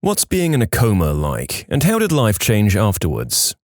What's being in a coma like, and how did life change afterwards?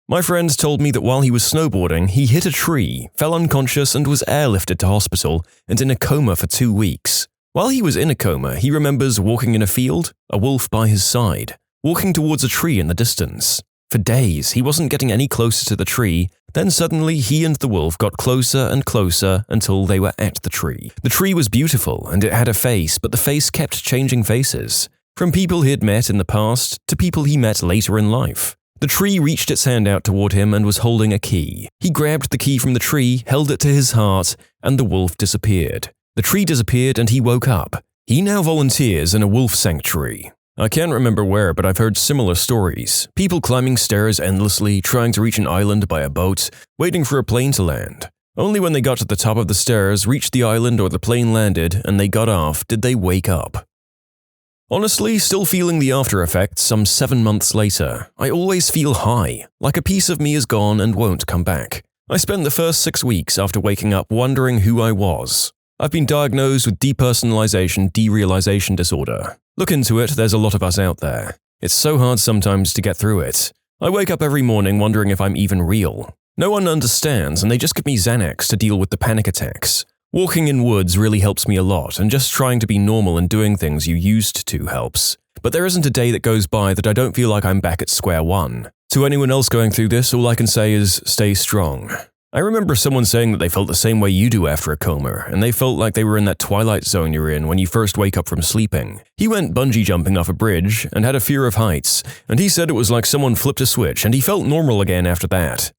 My friend told me that while he was snowboarding, he hit a tree, fell unconscious and was airlifted to hospital and in a coma for 2 weeks. While he was in a coma, he remembers walking in a field, a wolf by his side, walking towards a tree in the distance. For days, he wasn't getting any closer to the tree, then suddenly he and the wolf got closer and closer until they were at the tree. The tree was beautiful and it had a face, but the face kept changing faces. From people he had met in the past to people he met later in life. The tree reached its hand out toward him and was holding a key. He grabbed the key from the tree, held it to his heart, and the wolf disappeared. The tree disappeared and he woke up. He now volunteers in a wolf sanctuary. I can't remember where, but I've heard similar stories. People climbing stairs endlessly, trying to reach an island by a boat, waiting for a plane to land. Only when they got to the top of the stairs, reached the island or the plane landed, and they got off, did they wake up. Honestly, still feeling the after effects some 7 months later. I always feel high, like a piece of me is gone and won't come back. I spent the first 6 weeks after waking up wondering who I was. I've been diagnosed with depersonalization derealization disorder. Look into it, there's a lot of us out there. It's so hard sometimes to get through it. I wake up every morning wondering if I'm even real. No one understands and they just give me Xanax to deal with the panic attacks. Walking in woods really helps me a lot, and just trying to be normal and doing things you used to helps. But there isn't a day that goes by that I don't feel like I'm back at square one. To anyone else going through this, all I can say is stay strong. I remember someone saying that they felt the same way you do after a coma, and they felt like they were in that twilight zone you're in when you first wake up from sleeping. He went bungee jumping off a bridge and had a fear of heights, and he said it was like someone flipped a switch and he felt normal again after that.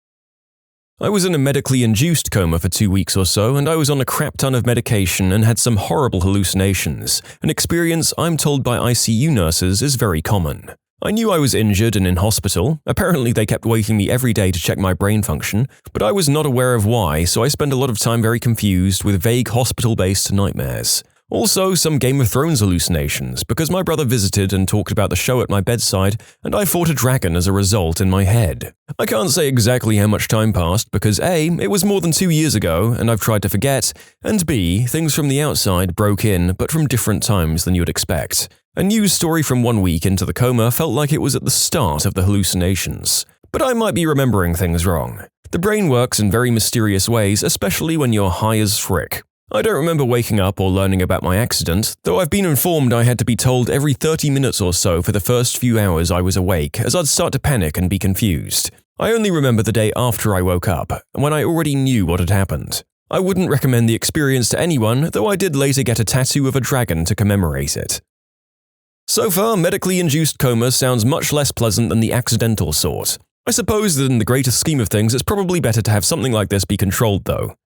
I was in a medically induced coma for 2 weeks or so, and I was on a crap ton of medication and had some horrible hallucinations, an experience I'm told by ICU nurses is very common. I knew I was injured and in hospital. Apparently they kept waking me every day to check my brain function, but I was not aware of why, so I spent a lot of time very confused with vague hospital-based nightmares. Also, some Game of Thrones hallucinations, because my brother visited and talked about the show at my bedside, and I fought a dragon as a result in my head. I can't say exactly how much time passed because A, it was more than 2 years ago, and I've tried to forget, and B, things from the outside broke in, but from different times than you'd expect. A news story from 1 week into the coma felt like it was at the start of the hallucinations. But I might be remembering things wrong. The brain works in very mysterious ways, especially when you're high as frick. I don't remember waking up or learning about my accident, though I've been informed I had to be told every 30 minutes or so for the first few hours I was awake, as I'd start to panic and be confused. I only remember the day after I woke up, when I already knew what had happened. I wouldn't recommend the experience to anyone, though I did later get a tattoo of a dragon to commemorate it. So far, medically induced coma sounds much less pleasant than the accidental sort. I suppose that in the greater scheme of things, it's probably better to have something like this be controlled though.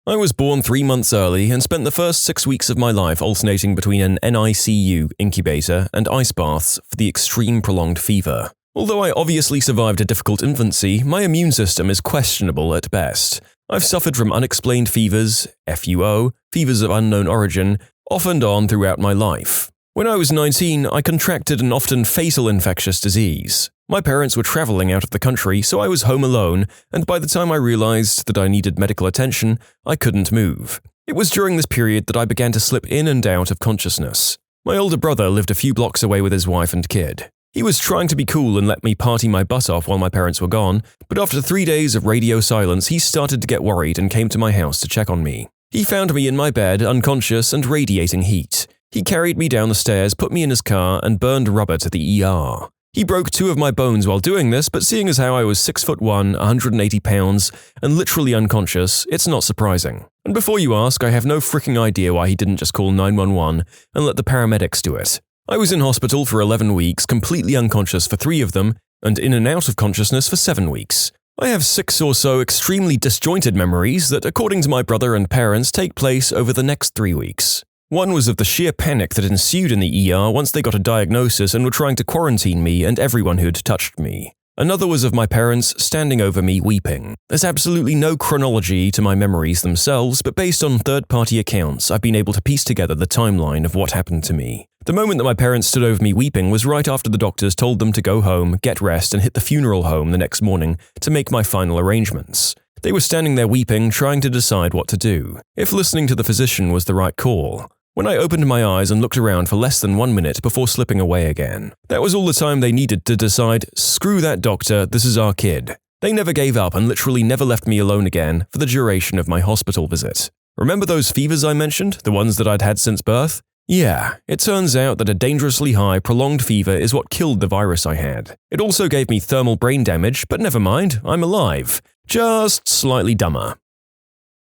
I was born 3 months early and spent the first 6 weeks of my life alternating between an NICU incubator and ice baths for the extreme prolonged fever. Although I obviously survived a difficult infancy, my immune system is questionable at best. I've suffered from unexplained fevers, FUO, fevers of unknown origin, off and on throughout my life. When I was 19, I contracted an often fatal infectious disease. My parents were traveling out of the country, so I was home alone, and by the time I realized that I needed medical attention, I couldn't move. It was during this period that I began to slip in and out of consciousness. My older brother lived a few blocks away with his wife and kid. He was trying to be cool and let me party my butt off while my parents were gone, but after 3 days of radio silence, he started to get worried and came to my house to check on me. He found me in my bed, unconscious and radiating heat. He carried me down the stairs, put me in his car, and burned rubber to the ER. He broke 2 of my bones while doing this, but seeing as how I was 6'1", 180 pounds, and literally unconscious, it's not surprising. And before you ask, I have no freaking idea why he didn't just call 911 and let the paramedics do it. I was in hospital for 11 weeks, completely unconscious for 3 of them, and in and out of consciousness for 7 weeks. I have 6 or so extremely disjointed memories that, according to my brother and parents, take place over the next 3 weeks. One was of the sheer panic that ensued in the ER once they got a diagnosis and were trying to quarantine me and everyone who'd touched me. Another was of my parents standing over me weeping. There's absolutely no chronology to my memories themselves, but based on third-party accounts, I've been able to piece together the timeline of what happened to me. The moment that my parents stood over me weeping was right after the doctors told them to go home, get rest, and hit the funeral home the next morning to make my final arrangements. They were standing there weeping, trying to decide what to do, if listening to the physician was the right call. when I opened my eyes and looked around for less than 1 minute before slipping away again. That was all the time they needed to decide, screw that doctor, this is our kid. They never gave up and literally never left me alone again for the duration of my hospital visit. Remember those fevers I mentioned, the ones that I'd had since birth? Yeah, it turns out that a dangerously high, prolonged fever is what killed the virus I had. It also gave me thermal brain damage, but never mind, I'm alive. Just slightly dumber.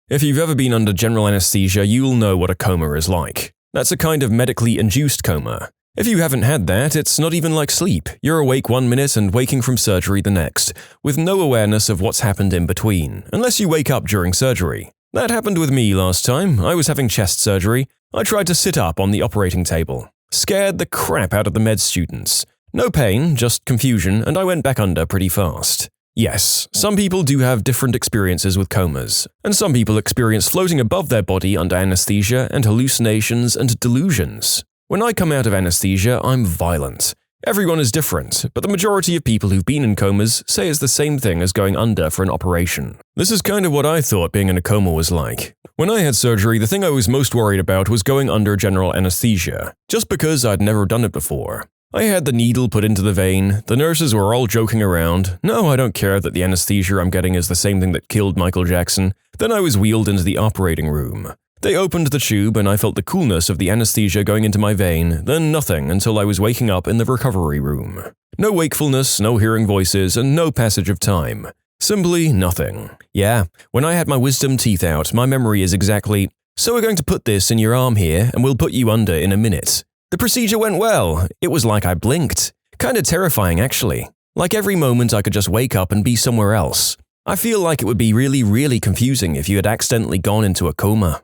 If you've ever been under general anesthesia, you'll know what a coma is like. That's a kind of medically induced coma. If you haven't had that, it's not even like sleep. You're awake 1 minute and waking from surgery the next, with no awareness of what's happened in between, unless you wake up during surgery. That happened with me last time. I was having chest surgery. I tried to sit up on the operating table. Scared the crap out of the med students. No pain, just confusion, and I went back under pretty fast. Yes, some people do have different experiences with comas, and some people experience floating above their body under anesthesia and hallucinations and delusions. When I come out of anesthesia, I'm violent. Everyone is different, but the majority of people who've been in comas say it's the same thing as going under for an operation. This is kind of what I thought being in a coma was like. When I had surgery, the thing I was most worried about was going under general anesthesia, just because I'd never done it before. I had the needle put into the vein, the nurses were all joking around, no, I don't care that the anesthesia I'm getting is the same thing that killed Michael Jackson. Then I was wheeled into the operating room. They opened the tube and I felt the coolness of the anesthesia going into my vein, then nothing until I was waking up in the recovery room. No wakefulness, no hearing voices, and no passage of time. Simply nothing. Yeah, when I had my wisdom teeth out, my memory is exactly, so we're going to put this in your arm here and we'll put you under in a minute. The procedure went well. It was like I blinked. Kinda terrifying actually. Like every moment I could just wake up and be somewhere else. I feel like it would be really confusing if you had accidentally gone into a coma.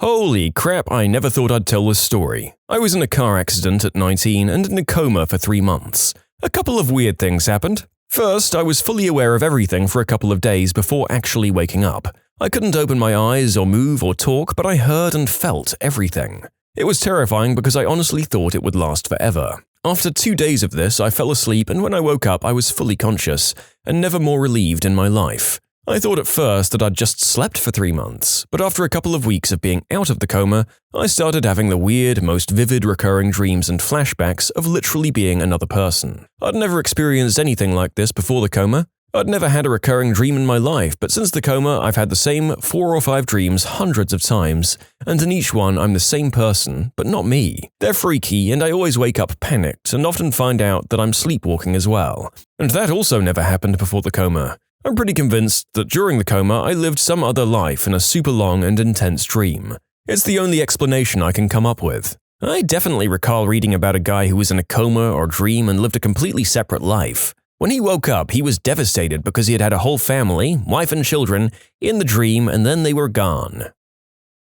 Holy crap, I never thought I'd tell this story. I was in a car accident at 19 and in a coma for 3 months. A couple of weird things happened. First, I was fully aware of everything for a couple of days before actually waking up. I couldn't open my eyes or move or talk, but I heard and felt everything. It was terrifying because I honestly thought it would last forever. After 2 days of this, I fell asleep and when I woke up I was fully conscious and never more relieved in my life. I thought at first that I'd just slept for 3 months, but after a couple of weeks of being out of the coma, I started having the weird, most vivid recurring dreams and flashbacks of literally being another person. I'd never experienced anything like this before the coma. I'd never had a recurring dream in my life, but since the coma, I've had the same 4 or 5 dreams hundreds of times, and in each one I'm the same person, but not me. They're freaky, and I always wake up panicked and often find out that I'm sleepwalking as well. And that also never happened before the coma. I'm pretty convinced that during the coma, I lived some other life in a super long and intense dream. It's the only explanation I can come up with. I definitely recall reading about a guy who was in a coma or dream and lived a completely separate life. When he woke up, he was devastated because he had had a whole family, wife and children, in the dream and then they were gone.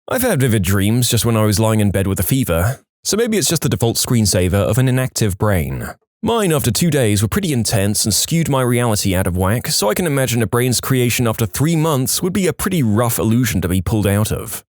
I've had vivid dreams just when I was lying in bed with a fever, so maybe it's just the default screensaver of an inactive brain. Mine after 2 days were pretty intense and skewed my reality out of whack, so I can imagine a brain's creation after 3 months would be a pretty rough illusion to be pulled out of.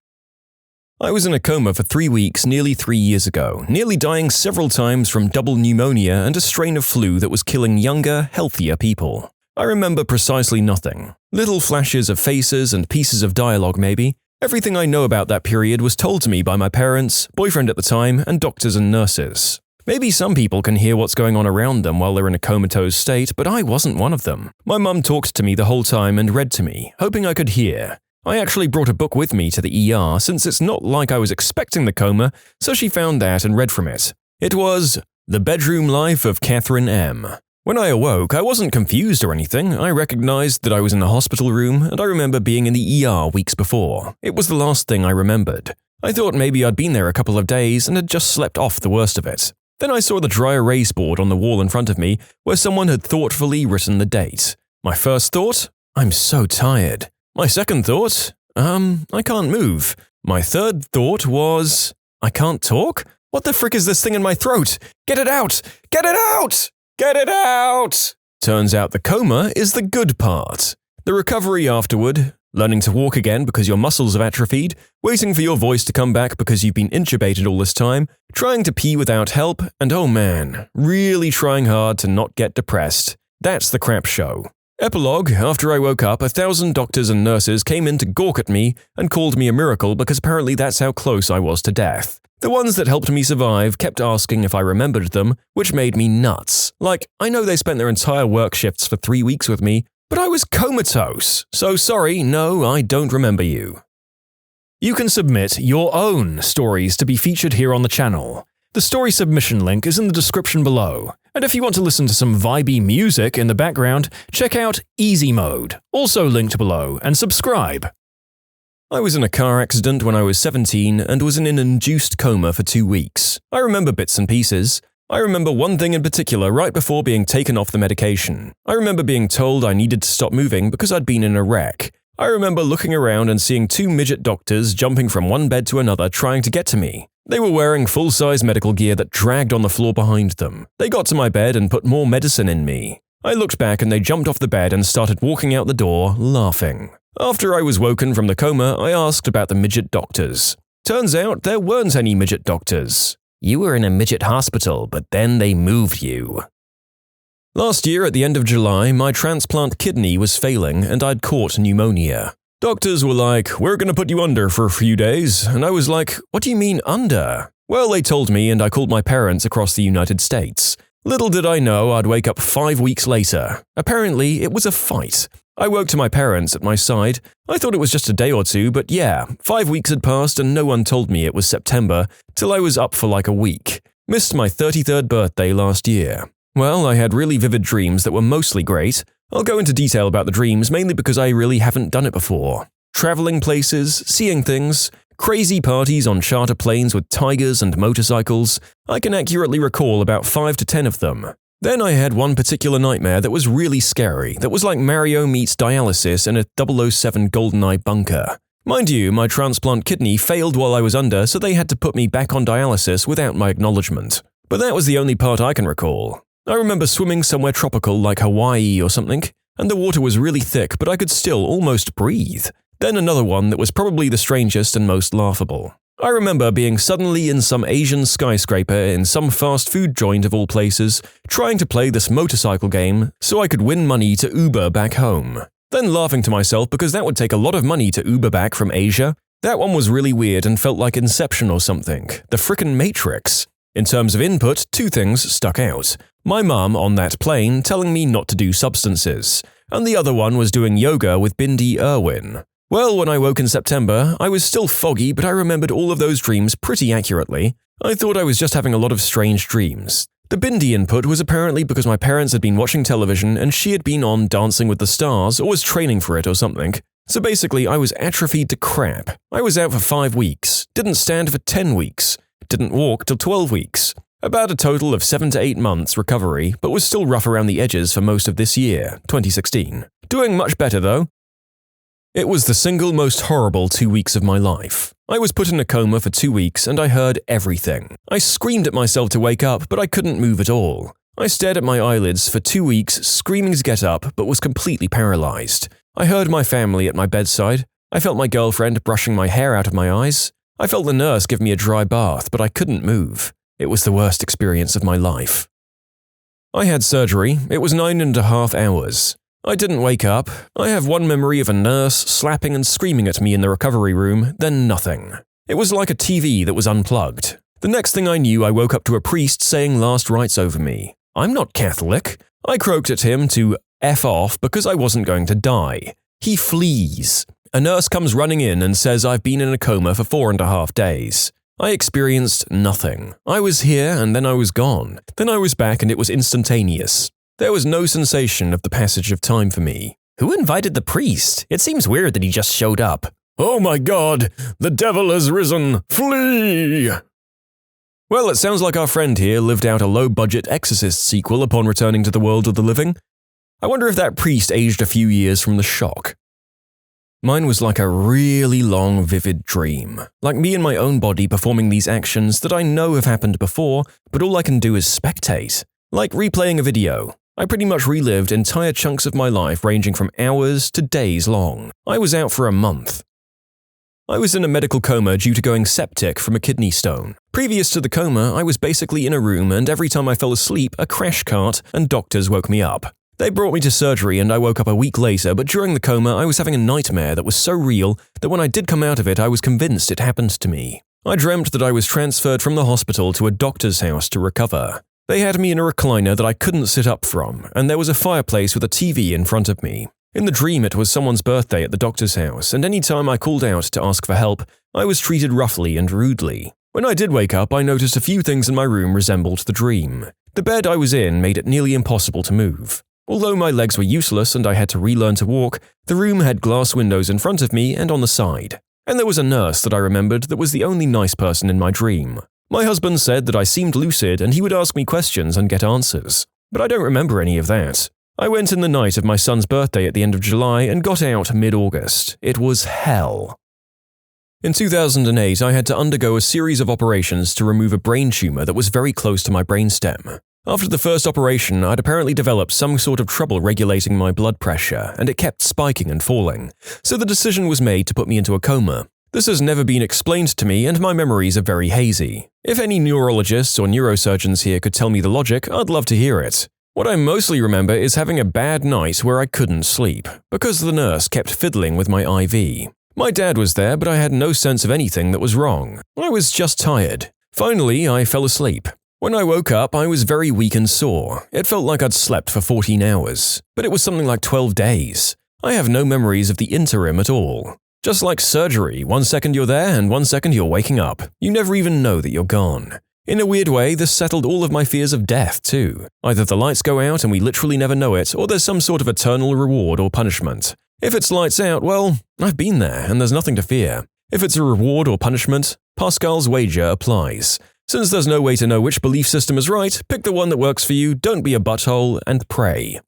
I was in a coma for 3 weeks nearly 3 years ago, nearly dying several times from double pneumonia and a strain of flu that was killing younger, healthier people. I remember precisely nothing. Little flashes of faces and pieces of dialogue maybe. Everything I know about that period was told to me by my parents, boyfriend at the time, and doctors and nurses. Maybe some people can hear what's going on around them while they're in a comatose state, but I wasn't one of them. My mum talked to me the whole time and read to me, hoping I could hear. I actually brought a book with me to the ER since it's not like I was expecting the coma, so she found that and read from it. It was The Bedroom Life of Catherine M. When I awoke, I wasn't confused or anything. I recognized that I was in the hospital room, and I remember being in the ER weeks before. It was the last thing I remembered. I thought maybe I'd been there a couple of days and had just slept off the worst of it. Then I saw the dry erase board on the wall in front of me where someone had thoughtfully written the date. My first thought? I'm so tired. My second thought? I can't move. My third thought was, I can't talk? What the frick is this thing in my throat? Get it out! Get it out! Get it out! Turns out the coma is the good part. The recovery afterward, learning to walk again because your muscles have atrophied, waiting for your voice to come back because you've been intubated all this time, trying to pee without help, and oh man, really trying hard to not get depressed. That's the crap show. Epilogue, after I woke up, 1,000 doctors and nurses came in to gawk at me and called me a miracle because apparently that's how close I was to death. The ones that helped me survive kept asking if I remembered them, which made me nuts. Like, I know they spent their entire work shifts for 3 weeks with me, but I was comatose, so sorry, no, I don't remember you. You can submit your own stories to be featured here on the channel. The story submission link is in the description below. And if you want to listen to some vibey music in the background, check out easymode, also linked below, and subscribe. I was in a car accident when I was 17 and was in an induced coma for 2 weeks. I remember bits and pieces. I remember one thing in particular right before being taken off the medication. I remember being told I needed to stop moving because I'd been in a wreck. I remember looking around and seeing 2 midget doctors jumping from one bed to another trying to get to me. They were wearing full-size medical gear that dragged on the floor behind them. They got to my bed and put more medicine in me. I looked back and they jumped off the bed and started walking out the door, laughing. After I was woken from the coma, I asked about the midget doctors. Turns out there weren't any midget doctors. You were in a midget hospital, but then they moved you. Last year, at the end of July, my transplant kidney was failing and I'd caught pneumonia. Doctors were like, "We're gonna put you under for a few days," and I was like, "What do you mean under?" Well, they told me and I called my parents across the United States. Little did I know I'd wake up 5 weeks later. Apparently, it was a fight. I woke to my parents at my side. I thought it was just a day or two, but yeah, 5 weeks had passed and no one told me it was September till I was up for like a week. Missed my 33rd birthday last year. Well, I had really vivid dreams that were mostly great. I'll go into detail about the dreams mainly because I really haven't done it before. Traveling places, seeing things, crazy parties on charter planes with tigers and motorcycles. I can accurately recall about 5 to 10 of them. Then I had one particular nightmare that was really scary, that was like Mario meets dialysis in a 007 GoldenEye bunker. Mind you, my transplant kidney failed while I was under, so they had to put me back on dialysis without my acknowledgement. But that was the only part I can recall. I remember swimming somewhere tropical like Hawaii or something, and the water was really thick but I could still almost breathe. Then another one that was probably the strangest and most laughable. I remember being suddenly in some Asian skyscraper in some fast food joint of all places, trying to play this motorcycle game so I could win money to Uber back home. Then laughing to myself because that would take a lot of money to Uber back from Asia. That one was really weird and felt like Inception or something, the frickin' Matrix. In terms of input, 2 things stuck out. My mum on that plane telling me not to do substances, and the other one was doing yoga with Bindi Irwin. Well, when I woke in September, I was still foggy, but I remembered all of those dreams pretty accurately. I thought I was just having a lot of strange dreams. The Bindi input was apparently because my parents had been watching television and she had been on Dancing with the Stars or was training for it or something. So basically, I was atrophied to crap. I was out for 5 weeks, didn't stand for 10 weeks, didn't walk till 12 weeks. About a total of 7 to 8 months recovery, but was still rough around the edges for most of this year, 2016. Doing much better though. It was the single most horrible 2 weeks of my life. I was put in a coma for 2 weeks and I heard everything. I screamed at myself to wake up, but I couldn't move at all. I stared at my eyelids for 2 weeks, screaming to get up, but was completely paralyzed. I heard my family at my bedside. I felt my girlfriend brushing my hair out of my eyes. I felt the nurse give me a dry bath, but I couldn't move. It was the worst experience of my life. I had surgery. It was 9.5 hours. I didn't wake up. I have one memory of a nurse slapping and screaming at me in the recovery room, then nothing. It was like a TV that was unplugged. The next thing I knew, I woke up to a priest saying last rites over me. I'm not Catholic. I croaked at him to F off because I wasn't going to die. He flees. A nurse comes running in and says I've been in a coma for 4.5 days. I experienced nothing. I was here and then I was gone. Then I was back and it was instantaneous. There was no sensation of the passage of time for me. Who invited the priest? It seems weird that he just showed up. Oh my god, the devil has risen. Flee! Well, it sounds like our friend here lived out a low-budget Exorcist sequel upon returning to the world of the living. I wonder if that priest aged a few years from the shock. Mine was like a really long, vivid dream. Like me in my own body performing these actions that I know have happened before, but all I can do is spectate. Like replaying a video. I pretty much relived entire chunks of my life ranging from hours to days long. I was out for a month. I was in a medical coma due to going septic from a kidney stone. Previous to the coma, I was basically in a room and every time I fell asleep, a crash cart and doctors woke me up. They brought me to surgery and I woke up a week later, but during the coma I was having a nightmare that was so real that when I did come out of it I was convinced it happened to me. I dreamt that I was transferred from the hospital to a doctor's house to recover. They had me in a recliner that I couldn't sit up from, and there was a fireplace with a TV in front of me. In the dream it was someone's birthday at the doctor's house, and any time I called out to ask for help, I was treated roughly and rudely. When I did wake up, I noticed a few things in my room resembled the dream. The bed I was in made it nearly impossible to move. Although my legs were useless and I had to relearn to walk, the room had glass windows in front of me and on the side. And there was a nurse that I remembered that was the only nice person in my dream. My husband said that I seemed lucid and he would ask me questions and get answers. But I don't remember any of that. I went in the night of my son's birthday at the end of July and got out mid-August. It was hell. In 2008, I had to undergo a series of operations to remove a brain tumor that was very close to my brainstem. After the first operation, I'd apparently developed some sort of trouble regulating my blood pressure, and it kept spiking and falling, so the decision was made to put me into a coma. This has never been explained to me, and my memories are very hazy. If any neurologists or neurosurgeons here could tell me the logic, I'd love to hear it. What I mostly remember is having a bad night where I couldn't sleep, because the nurse kept fiddling with my IV. My dad was there, but I had no sense of anything that was wrong. I was just tired. Finally, I fell asleep. When I woke up, I was very weak and sore. It felt like I'd slept for 14 hours, but it was something like 12 days. I have no memories of the interim at all. Just like surgery, 1 second you're there and 1 second you're waking up. You never even know that you're gone. In a weird way, this settled all of my fears of death, too. Either the lights go out and we literally never know it, or there's some sort of eternal reward or punishment. If it's lights out, well, I've been there and there's nothing to fear. If it's a reward or punishment, Pascal's wager applies. Since there's no way to know which belief system is right, pick the one that works for you, don't be a butthole, and pray.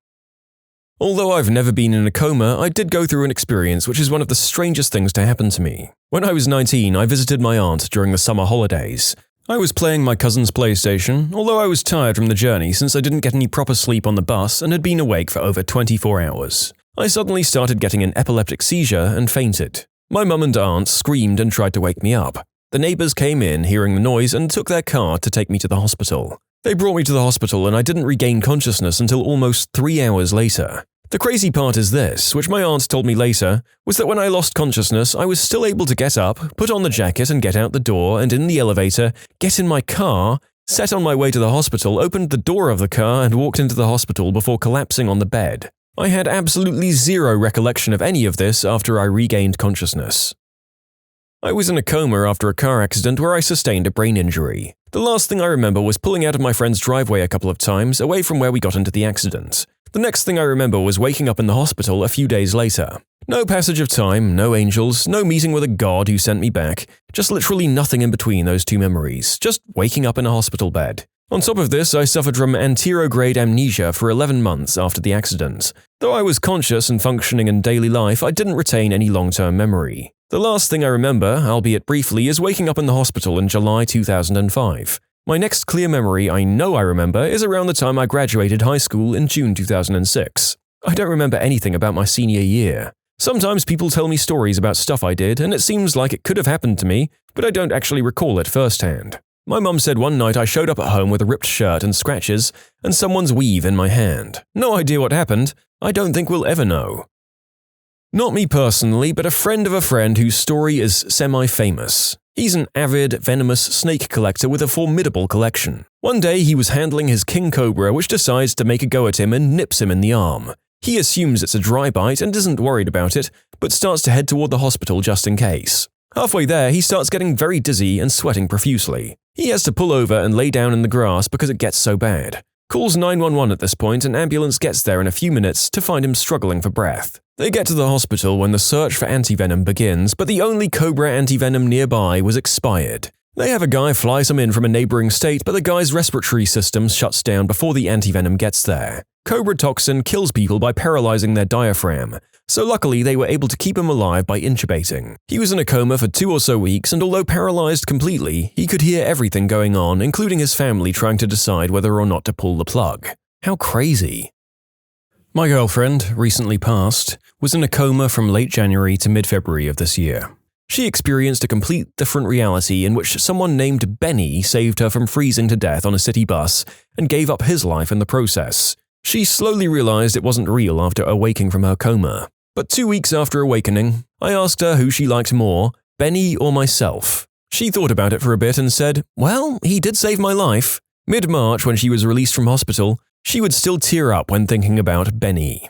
Although I've never been in a coma, I did go through an experience which is one of the strangest things to happen to me. When I was 19, I visited my aunt during the summer holidays. I was playing my cousin's PlayStation, although I was tired from the journey since I didn't get any proper sleep on the bus and had been awake for over 24 hours. I suddenly started getting an epileptic seizure and fainted. My mum and aunt screamed and tried to wake me up. The neighbors came in, hearing the noise, and took their car to take me to the hospital. They brought me to the hospital and I didn't regain consciousness until almost 3 hours later. The crazy part is this, which my aunt told me later, was that when I lost consciousness, I was still able to get up, put on the jacket and get out the door, and in the elevator, get in my car, set on my way to the hospital, opened the door of the car and walked into the hospital before collapsing on the bed. I had absolutely zero recollection of any of this after I regained consciousness. I was in a coma after a car accident where I sustained a brain injury. The last thing I remember was pulling out of my friend's driveway a couple of times, away from where we got into the accident. The next thing I remember was waking up in the hospital a few days later. No passage of time, no angels, no meeting with a god who sent me back, just literally nothing in between those two memories, just waking up in a hospital bed. On top of this, I suffered from anterograde amnesia for 11 months after the accident. Though I was conscious and functioning in daily life, I didn't retain any long-term memory. The last thing I remember, albeit briefly, is waking up in the hospital in July 2005. My next clear memory I know I remember is around the time I graduated high school in June 2006. I don't remember anything about my senior year. Sometimes people tell me stories about stuff I did, and it seems like it could have happened to me, but I don't actually recall it firsthand. My mum said one night I showed up at home with a ripped shirt and scratches, and someone's weave in my hand. No idea what happened. I don't think we'll ever know. Not me personally, but a friend of a friend whose story is semi-famous. He's an avid, venomous snake collector with a formidable collection. One day he was handling his king cobra, which decides to make a go at him and nips him in the arm. He assumes it's a dry bite and isn't worried about it, but starts to head toward the hospital just in case. Halfway there, he starts getting very dizzy and sweating profusely. He has to pull over and lay down in the grass because it gets so bad. Calls 911 at this point, and an ambulance gets there in a few minutes to find him struggling for breath. They get to the hospital when the search for antivenom begins, but the only Cobra antivenom nearby was expired. They have a guy fly some in from a neighboring state, but the guy's respiratory system shuts down before the antivenom gets there. Cobra toxin kills people by paralyzing their diaphragm, so luckily they were able to keep him alive by intubating. He was in a coma for 2 or so weeks, and although paralyzed completely, he could hear everything going on, including his family trying to decide whether or not to pull the plug. How crazy. My girlfriend, recently passed, was in a coma from late January to mid-February of this year. She experienced a complete different reality in which someone named Benny saved her from freezing to death on a city bus and gave up his life in the process. She slowly realized it wasn't real after awaking from her coma. But 2 weeks after awakening, I asked her who she liked more, Benny or myself. She thought about it for a bit and said, "Well, he did save my life." Mid-March, when she was released from hospital, she would still tear up when thinking about Benny.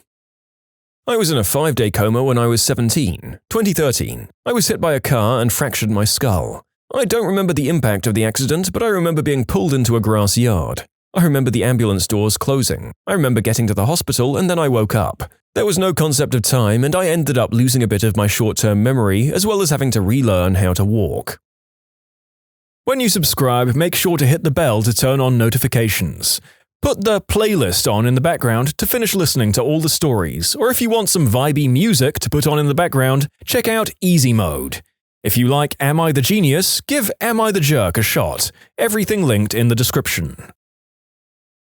I was in a 5-day coma when I was 17, 2013. I was hit by a car and fractured my skull. I don't remember the impact of the accident, but I remember being pulled into a grass yard. I remember the ambulance doors closing. I remember getting to the hospital and then I woke up. There was no concept of time and I ended up losing a bit of my short-term memory as well as having to relearn how to walk. When you subscribe, make sure to hit the bell to turn on notifications. Put the playlist on in the background to finish listening to all the stories, or if you want some vibey music to put on in the background, check out easymode. If you like Am I the Genius, give Am I the Jerk a shot. Everything linked in the description.